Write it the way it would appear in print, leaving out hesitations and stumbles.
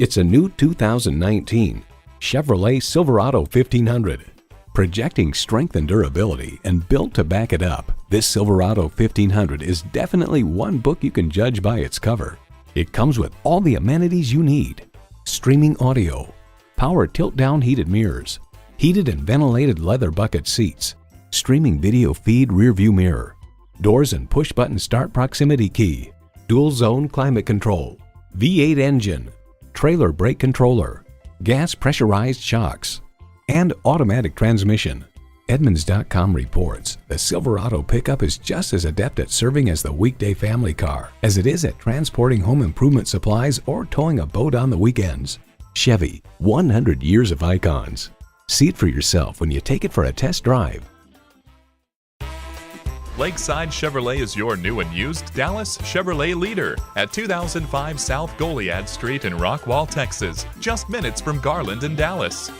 It's a new 2019 Chevrolet Silverado 1500. Projecting strength and durability and built to back it up, this Silverado 1500 is definitely one book you can judge by its cover. It comes with all the amenities you need: streaming audio, power tilt-down heated mirrors, heated and ventilated leather bucket seats, streaming video feed rear-view mirror, doors and push-button start proximity key, dual-zone climate control, V8 engine, trailer brake controller, gas pressurized shocks, and automatic transmission. Edmunds.com reports the Silverado pickup is just as adept at serving as the weekday family car as it is at transporting home improvement supplies or towing a boat on the weekends. Chevy, 100 years of icons. See it for yourself when you take it for a test drive. Lakeside Chevrolet is your new and used Dallas Chevrolet leader at 2005 South Goliad Street in Rockwall, Texas, just minutes from Garland and Dallas.